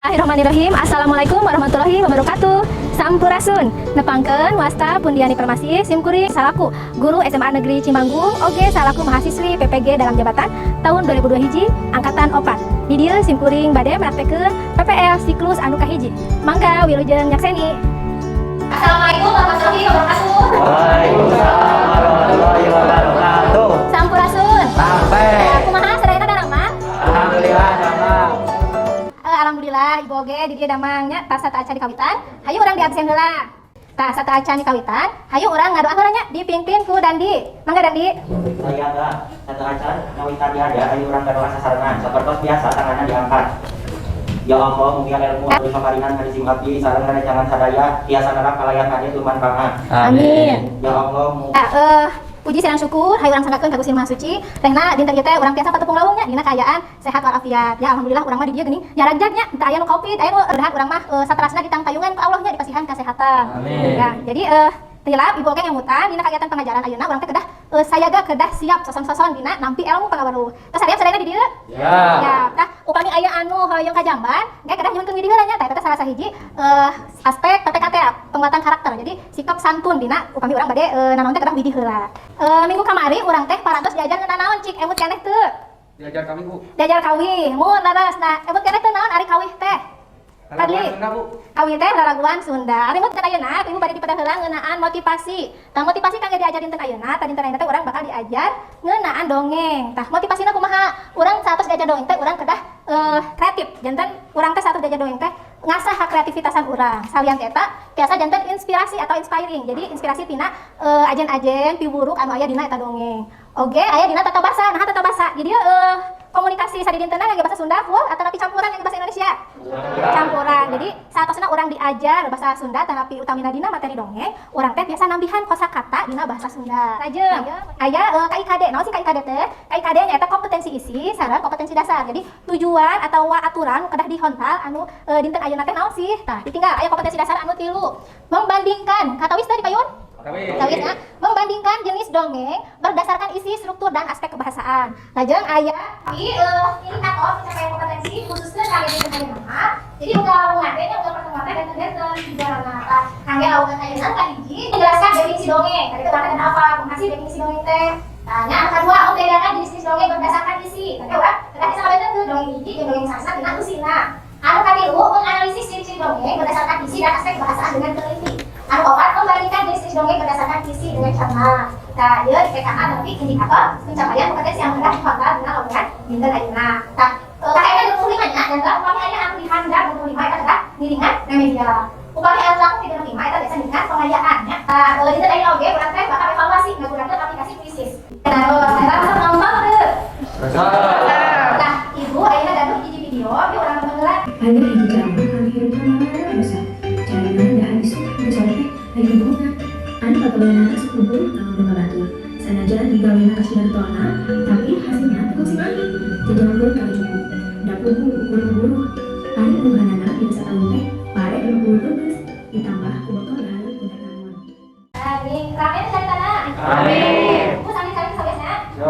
Bismillahirrahmanirrahim. Assalamualaikum warahmatullahi wabarakatuh. Sampurasun. Nepangkeun wasta Pundiani Permasi Simkuring salaku guru SMA Negeri Cimanggung oge salaku mahasiswi PPG dalam jabatan tahun 2002 hiji angkatan 4. Di dieu Simkuring bade mraktekeun PPL siklus anu kahiji. Mangga wilujeng nyakseni. Assalamualaikum warahmatullahi wabarakatuh. Waalaikumsalam warahmatullahi wabarakatuh. Sampurasun. Sampai. Kumaha sadayana darang mah? Alhamdulillah damang. Alhamdulillah ibu oge di dieu damangnya tas satu acan di kawitan. Hayu urang di absen heula. Tah satu acan di kawitan, hayu urang ngadoa heula nya dipimpin ku Dandi. Mangga Dandi. Saya ada satu acan ngawitan diada ayo urang gadoa sasarengan sapertos biasa tanganna diangkat. Ya Allah, mugia ilmu anu pamarinan hadi singapti sareng rerencangan sadaya tiasa nerap kalayan kade turman pangan. Amin. Ya Allah, puji sareng syukur hayu urang sanggakeun ka Gusti Maha Suci. Rehna dinten ieu teh urang tiasa patepung lawungnya dina kaayaan sehat walafiat. Ya alhamdulillah urang mah di dieu geuning nyarajagnya teu aya nu Covid, aya nu rehat urang mah saterasna ditangtayungan ku Allah nya dipasihan kasehatan. Amin. Ya, jadi tilap ibu oge ngamutan dina kagiatan pengajaran ayeuna urang teh kedah sayaga kedah siap soson-soson dina nampi ilmu pangabaru. Tos sadaya sadayana di dieu? Ya. Ya, tah upami aya anu hoyong ka Jamban, ge kedah nyuhunkeun di dieu nya tah eta salah sahiji aspek PPKT penguatan karakter. Jadi sikap santun dina upami urang bade nanaon teh kedah widih heula. Minggu kamari urang teh parantos diajar ngeunaan naon cik emut keneh teu? Diajar kami, Bu. Diajar kawih. Mun laras nah emut keneh teh naon ari kawih teh? Padli. Kawih teh raraguan Sunda. Ari mut kan ayeuna ibu bade dipada heula ngeunaan motivasi. Tah motivasi kangge diajar dinten ayeuna, tah dinten ayeuna teh urang bakal diajar ngeunaan dongeng. Tah motivasina kumaha? Urang satos diajar dongeng teh urang kedah kreatif. Janten urang teh satos diajar dongeng teh ngasah hak kreativitasan urang. Salian eta tiasa janten inspirasi atau inspiring. Jadi inspirasi tina ajen-ajen piwuruk anu aya dina eta dongeng. Oge aya dina tata basa. Nah tata basa. Jadi komunikasi sadi dintenna ngage basa Sunda full atau napi campuran ngage basa Indonesia? Campuran. Jadi saatosna urang diajar bahasa Sunda tanapi utamina dina materi dongeng, urang teh biasa nambihan kosakata dina bahasa Sunda. Lajeng aya KIKD. Naon sih KIKD teh? KIKD nya eta kompetensi isi sareng kompetensi dasar. Jadi tujuan atau aturan kedah dihontal anu dinten ayeuna teh naon sih? Tah ditinggal aya kompetensi dasar anu 3. Membandingkan kata wis teh dipayun? Tawisna membandingkan jenis dongeng berdasarkan isi, struktur dan aspek kebahasaan. Lajeng aya indikator pencapaian kompetensi khususnya kangge dinten ayeuna. Jadi uga lawungan teh nya uga pertemuan teh benten-benten di jalanna. Kangge lawungan ayeuna kahiji menjelaskan definisi dongeng. Tadi urang teh apa? Kumaha sih definisi dongeng teh? Nya anu kadua membedakan jenis dongeng berdasarkan isi. Tadi urang kedah bisa ngabeunkeun dongeng hiji jeung dongeng sastra dina usina. Anu katilu menganalisis ciri-ciri dongeng berdasarkan isi dan aspek kebahasaan dengan teliti. Anu opat membandingkan jenis dongeng berdasarkan isi dengan cermat. Nah, ieu dikatakan tapi indikator pencapaian kompetensi yang kedah dihontal dina lawungan dinten ayeuna. Tah, kaedah 25 nya dan upami aya anu dihandap 25 eta kedah ngiringan remedial. Upami anu laku 35 eta biasa ngiringan pengayaan nya. Tah, dinten ayeuna oge urang teh bakal evaluasi nggunakeun aplikasi Quizzes. Terus eta masuk nonton teu? Tah, ibu ayeuna gaduh hiji video di urang nonton. Hanya hiji cara kami hirup mana bisa cari mana dah habis mencari lagi bunga anu pagawaian kasih kumpul namun membantu sanajan digawaian kasih dan tona tapi hasilnya cukup simani jadi anggur kali cukup dapur ukur guru hari buhanana biasa tahu teh pare 50 tugas ditambah botol lalu udah namun Amin. Ramen dari tanah. Amin. Bu sambil-sambil sabesna. Yo.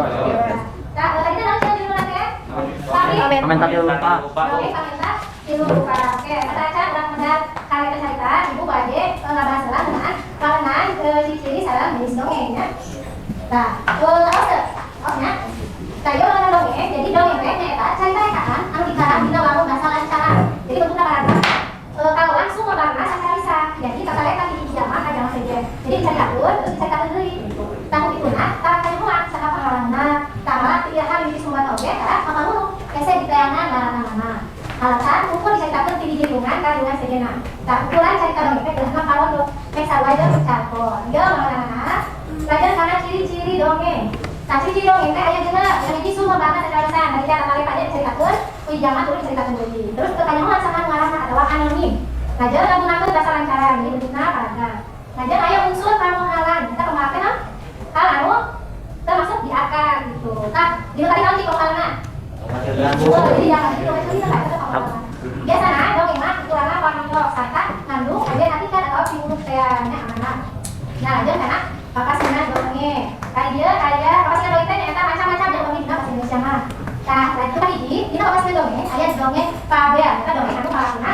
Nah, tadi kan langsung di rumah teh. Amin tapi lupa. Oke, sambil di lupa. Oke, kata aja urang mendat kali cerita ibu bade ngabahas heula dengan kalangan ciri-ciri sareng jenis dongengnya. Nah, nya. Kayo urang dongeng, jadi dongeng teh nya eta carita rekaan anu dikarang dina wangun basa lancaran. Jadi bentukna paragraf. Kalau langsung ngabarna sacara lisan. Jadi kata reka di jama ka jama saja. Jadi dicaritakeun terus dicaritakeun deui. Tanggung pituna tara kanyuan saka pangalanna. Tara pilihan di sumber oge tara pamanulu. Ese ditayangan larana-larana. Alasan ukur diceritakeun ti hiji lingkungan ka lingkungan sejenna. Tah ukuran carita dongeng teh geusna kawondo. Meh sarua carkol. Ieu manehna. Belajar kana ciri-ciri dongeng. Tah ciri-ciri dongeng teh aya geuna hiji sumber bahasa secara lisan. Dari cara kali pada diceritakeun, uji jama tuluy diceritakeun deui. Terus kekanyahoan sama ngaranna adalah anonim. Lajeng ngagunakeun basa lancaran, jadi bentukna paragraf. Lajeng aya unsur pamuhalan. Kita pemakeun hal anu termasuk di akar gitu. Tah, dina tadi naon cik pamuhalanna? Jadi jangan itu bisa kan itu pamuhalan. Biasana dongeng mah ukuranna panjang sarta ngandung ajen artikan atau piwuruk teh nya amanah. Nah, lajeng kana papasina dongeng. Aya papasina dongeng teh eta macam-macam dongeng dina bahasa Indonesia mah. Tah, lajeng ka hiji dina papasina dongeng aya dongeng fabel, eta dongeng anu palasna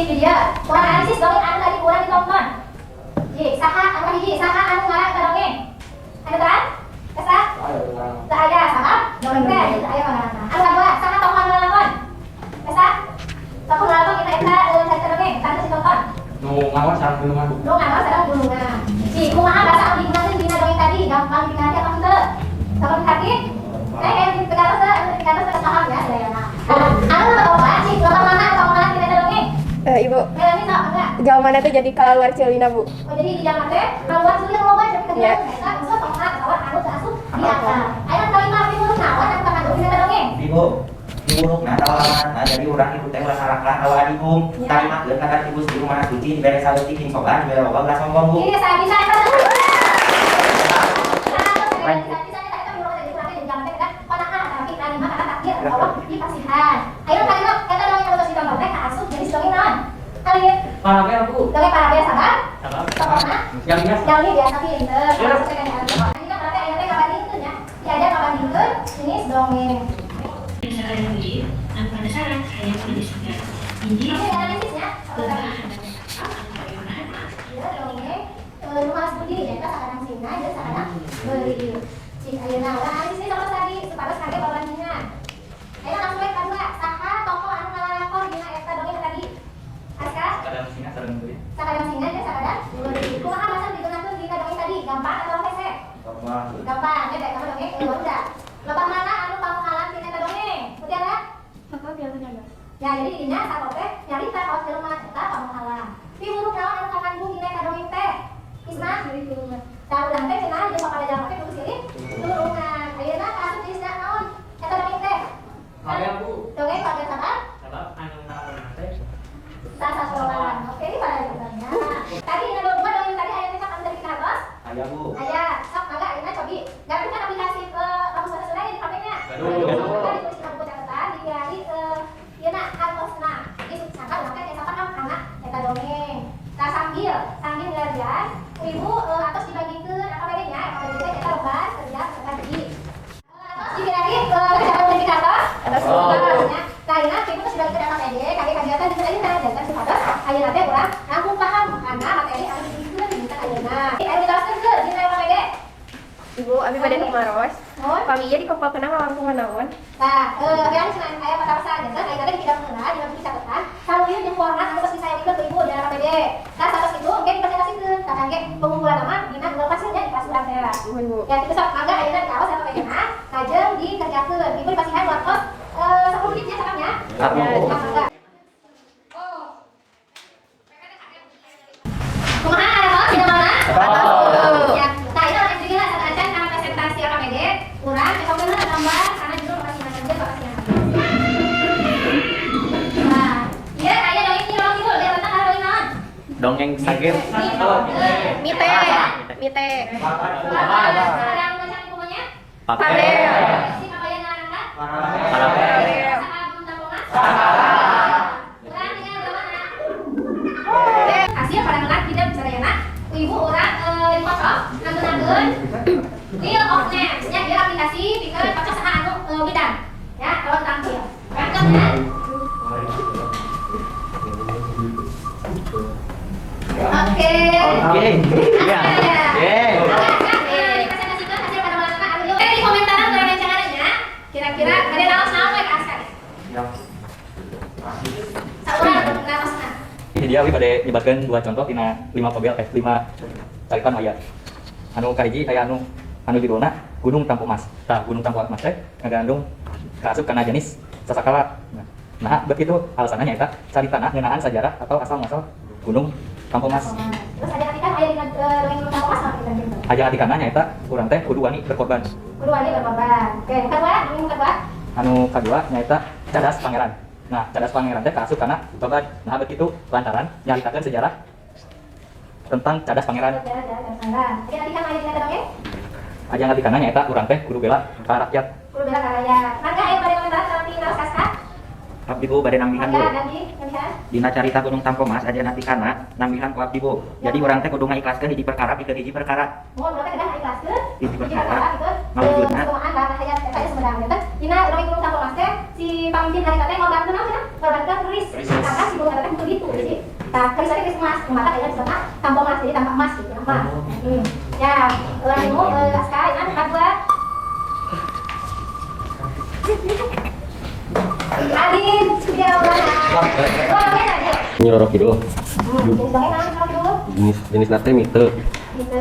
Cek dia. Kurang analisis dongeng anu tadi kurang ditonton. Ye, saha anu hiji, saha anu ngarang ka dongeng. Anu kan? Kesa? Teu aya saha? Dongeng teh teu aya pangaranna. Anu kadua, saha tokoh anu ngalakon? Kesa? Tokoh ngalakon kita eta cerita dongeng, tanda ditonton. Nu ngawas sareng gulungan. Nu ngawas sareng gulungan. Si kumaha bahasa anu digunakeun dina dongeng tadi? Gampang dikarti apa henteu? Sampun dikarti? Tegalos paham ya Dayana. Anu apa sih? Tokoh mana kita dongeng? Ibu, Melani tau enggak? jawabannya tuh jadi keluar Celina, Bu. Oh jadi di zaman teh keluar dulu yang loba jadi kerja mereka bisa tongkat kawan anu asup di atas. Ayo kali mah ibu nawan yang bakal kita dongeng. Ibu, ibu rukna tawaran, jadi urang ibu teh ulah saraklah awalihum. Tari makeun kata ibu di rumah suci di beres saleutik king soban, di beres loba ulah sombong Bu. Ini saya bisa eta. Ayo kali mah eta dongeng anu tos ditonton teh kaasup jadi dongeng naon? Kali Parabe aku. dongeng para biasa kan? Sabar. Tokohna Yang biasa. yang ini biasa pinter. Maksudnya kan ini kan berarti ayatnya kapan dikeun ya? Diajar kapan dikeun? Ini dongeng. Misalkan yang uji, tanpa ada syarat, hanya perlu disadar. Ini Ini analisisnya. perubahan Dia dongeng rumah studi ya kan kadang sina dia kadang beli. Cik ayeuna urang analisisnya sama tadi supados kage babandingan. Ayo langsung ke kedua, saha tokoh anu ngalalakon dina eta dongeng tadi? Aska? Kadang sini sareng deui. Sakadang sina dia sakadang beli. Kumaha bahasa digunakeun dina dongeng tadi? Gampang atau hese? Gampang, ya kayak dongeng udah. Loba mana anu panghalang dina eta dongeng? Mutiara? Ya jadi dirinya saat teh nyarita kaos jelema eta panghalang. Piwuruk naon anu kakandung dina eta dongeng teh? Isna? Tah urang teh cenah jeung papada jalma teh kudu silih tulungan. Ayeuna kaasup isna naon? Eta dongeng teh? Parabe aku. Dongeng pakai sabar? Sabar anu ngawas teh. Sasa sekolah. Oke, ini pada jawabannya. Tadi ada dua dongeng tadi ayatnya kan dari kantor. Aya Bu. Aya, sok mangga ayeuna cobi. Gak kan aplikasi ke kamus bahasa Sunda di HP-nya. Aduh. Kita ditulis di buku catatan, dikiari ieu na hartosna. Jadi sangka urang teh eta kan anak eta dongeng. Nah sambil ngelihat ibu atos dibagikeun apa bedanya? Apa bedanya eta loban kerja strategi. Atos dikirari kerjaan verifikator. Atos lobannya. Karena ibu tuh sudah dibagi ke materi, kajian di sana dan supados ayeuna teh urang langsung paham karena materi anu dibagikeun di ayeuna. Ayo diteruskeun ke dina materi. Ibu, abi pada kemaros. Mohon. Pamiya di kepala kenapa langsung naon? Nah, yang senang saya pada masa aja kan, ayeuna teh di bidang mengenal di bidang catatan. Kalau ieu jeung format anu geus disayangkeun ke ibu di dalam APD. Nah, satos itu engke dipresentasikeun, kakang ge pengumpulan nama dina Google Classroom-nya di kelas urang teh. Mohon, Bu. Ya, itu sok mangga ayeuna dikaos eta PDna, lajeng dikerjakeun. Ibu dipasihan waktu 10 menit ya cakapnya. Aduh. Ya, mangga. Kumaha ada kok tidak mana? Ya, nah ini orang juga saat acan karena presentasi APD, kurang coba gambar karena judul lokasi macam dia lokasi yang Nah, iya aya dongeng ini orang itu dia datang dongeng naon? Dongeng saged. Mite. Sekarang macam kumanya? Pape. Si papayan anak-anak? Parabe. Saha belum tampungan? Kurang dengan berapa anak? Hasil pada menang tidak bisa dayana. Ibu orang di kosong nanggeun Deal of Names ya dia aplikasi pikeun kocok saha anu bidang ya kalau tampil. Rangkep ya. Oke. Ya. Presentasikan hasil pada malam anu yuk. Di komentaran untuk rancangannya. Kira-kira ada naon-naon we ka Askar. Saurang naosna. Ini dia abi bade nyebatkeun dua contoh tina 5 pabel 5 caritan aya. Anu kahiji aya anu judulna Gunung Tampo Mas. Tah Gunung Tampo Mas teh ngagandung kaasup kana jenis sasakala. Nah, begitu alasannya nyaeta caritana ngeunaan sejarah atau asal muasal Gunung Tampo Mas. Terus ada artikan aya dina dongeng Gunung Tampo Mas kita gitu. Aja artikanna nyaeta urang teh kudu wani berkorban. Kudu wani berkorban. Oke, kedua, dongeng kedua. Anu kadua nyaeta Cadas Pangeran. Nah, Cadas Pangeran teh kaasup kana babad. Nah, begitu lantaran nyaritakeun sejarah tentang Cadas Pangeran. Ada artikan aya dina dongeng? Aja ngartikanna nyaeta urang teh kudu bela ka rakyat. Kudu bela ka rakyat. Mangga aya pada komentar tapi naos Kaska. Abdi Bu bade nambihan Bu. Mangga ganti, gantian. Dina carita Gunung Tampo Mas aja natikana nambihan ku abdi Bu. Jadi urang teh kudu ngaikhlaskeun hiji perkara pikeun hiji perkara. Mohon berarti kedah ikhlaskeun. Hiji perkara. Gitu. Ngawujudna. Kumaha lah hayat eta sebenarnya teh. Dina dongeng Gunung Tampo Mas teh si pamimpin hari teh ngorbankeun naon cenah? Ngorbankeun keris. Karena si bunga teh begitu jadi. Nah, keris teh keris emas, mata aya di sana tampang emas jadi tampang emas gitu emas. Ya, lalu aska kan kadua. Adin, dia mana? Nyiroro Kidul. Jenis dongeng naon kalau dulu? Jenis nate mite. Gitu.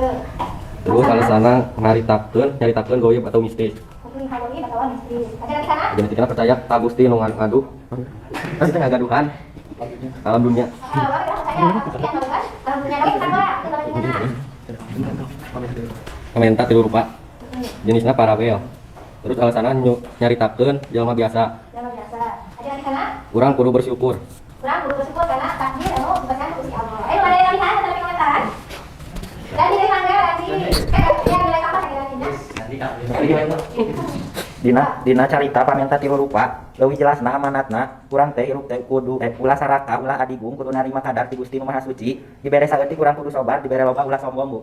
Terus alasanna nyaritakeun goib atau mistis. Mungkin kalau ini bakalan mistis. Ada di sana? Jadi kita percaya ka Gusti nu ngaduh. Kan kita ngagaduhan. Alam dunia. Kamenta tilu rupa. Jenisnya parabel. Terus alasanna nyaritakeun jalma biasa. Urang kudu bersyukur. Kurang guru bersyukur karena takdir anu diberikan Gusti Allah. Ada yang lihat ada komentaran? Dari mangga dari yang nilai apa Dina carita pamenta tilu rupa leuwih jelasna amanatna urang teh iruk teh kudu ulah saraka ulah adigung kudu narima kadar ti Gusti Nu Maha Suci dibere saeutik urang kudu sobar dibere loba ulah sombong Bu.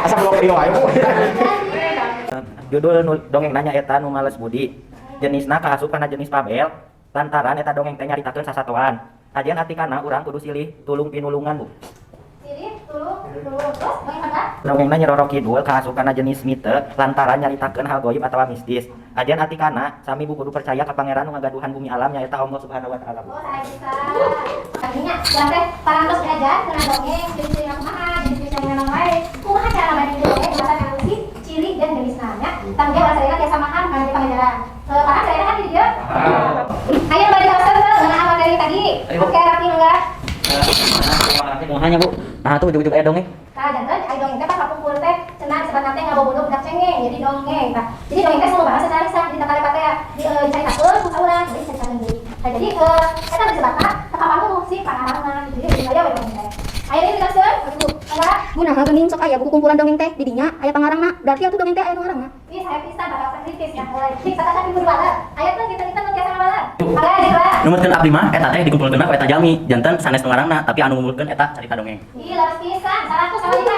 Asa belum rio ayo. Judul dongeng nanya eta nu males budi. Jenisna kaasup kana jenis pabel. Lantaran eta dongeng teh nyaritakeun sasatoan. Ajeun atikana urang kudu silih tulung pinulungan Bu. Silih tulung terus bagaimana? Dongengna Nyiroro Kidul kaasup kana jenis mite lantaran nyaritakeun hal goib atawa mistis. Ajeun atikana sami Bu kudu percaya ka pangeran nu ngagaduhan bumi alam nyaeta Allah Subhanahu wa taala Bu. Oh, saya bisa. Artinya, berarti parantos belajar kena dongeng jenis yang kumaha, jenis yang memang lain. Kumaha cara bagi dongeng bahasa kangsi, ciri dan jenis namanya. Tanggung jawab saya dia samahan kana di pengajaran. Paham saya kan dia? Ayo balik ke dengan awal dari tadi. Oke, rapi enggak? Kumaha Bu? Nah tuh ujug-ujug aya dongeng. Nah, jangan ayo dongeng teh pas kumpul teh cenah sebenarnya teh ngabobodoh budak cengeng jadi dongeng. Nah, jadi dongeng teh selalu bahasa secara lisan di takale teh dicaritakeun ku saurang jadi dicaritakeun deui. Nah, jadi eta disebutna tekapanmu si pangarangna gitu ya. Aya we dongeng teh. Aya ini dijelaskeun, aduh, enggak. Gunaha geuning sok aya buku kumpulan dongeng teh di dinya aya pangarangna. Berarti atuh dongeng teh aya nu ngarangna. Ih, saya pisan bakal kritis ya. Ini kata-kata di bawah. Aya teh kita nu biasa ngawalan. Mangga dikeula. Numutkeun abdi mah eta teh dikumpulkeun ku eta jami, janten sanes nu ngaranna tapi anu ngumpulkeun eta carita dongeng. Ih, laras pisan, salahku sama dina.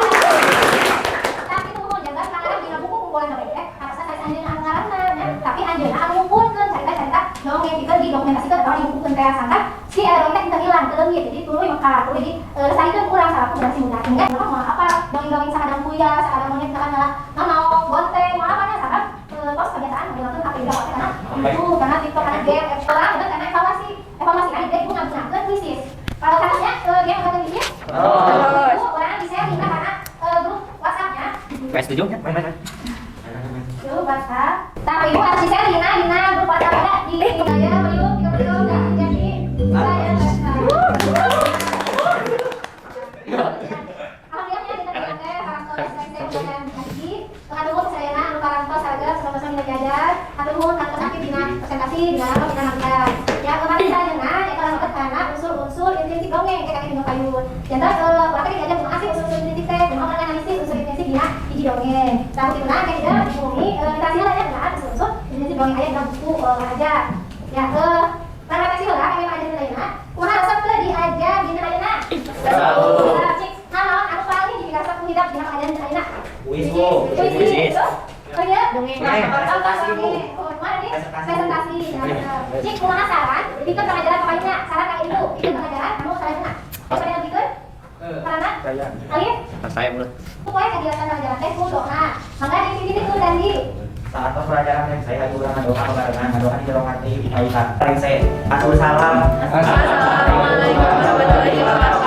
Tapi itu mau jaga pangarang dina buku kumpulan dongeng teh. Harusna saya anjeun anu ngaranna nya. Tapi anjeunna anu ngumpulkeun carita-carita dongeng dikeun didokumentasikeun atau dibukukeun teh sangka si dongeng teh kita hilang teu leuwih. Jadi tuluy maka tuluy di lestarikan urang salaku berarti mudah. Enggak, mau apa? Dongeng-dongeng sakadang kuya, sakadang monyet sakadang mau bonteng, mau apa nya sakadang tos kebiasaan nonton apa juga karena itu karena TikTok ada game orang ada karena evaluasi kan dia itu nggunakeun bisnis. Kalau katanya dia nggunakeun bisnis. Orang bisa minta karena grup WhatsApp-nya. PS7 nya. Grup WhatsApp. Tapi itu harus bisa dina grup WhatsApp ada di saya belum enggak jadi saya presentasi di dalam kita nangkap. Ya kemarin saya dengar ya kalau karena unsur-unsur intrinsik dongeng kayak di payun. Jadi waktu kita ada mengasih unsur intrinsik teh, mau analisis unsur intrinsik dina di dongeng. Tahu di mana kayak di bumi kita sih lah ya dengan unsur intrinsik dongeng aja dalam buku aja. Ya karena kasih lah kayak ada di lainnya. Kumaha resep teh diajar di lainnya. Cik, halo aku paling di resep hidup di lainnya. Wis. Oh iya, dongeng. Presentasi. Cik, kumaha saran? Bikin pengajaran pokoknya. Saran kayak itu. Bikin pengajaran, kamu saran mana? Apa yang bikin? Karena? Alif? Saya menurut. Pokoknya kegiatan pengajaran teh kudu. Nah, maka di sini tuh dan di Saat tos pelajaran yang saya urang doa kebarengan doa di jero hati kita paling saya atur salam. Assalamualaikum warahmatullahi wabarakatuh.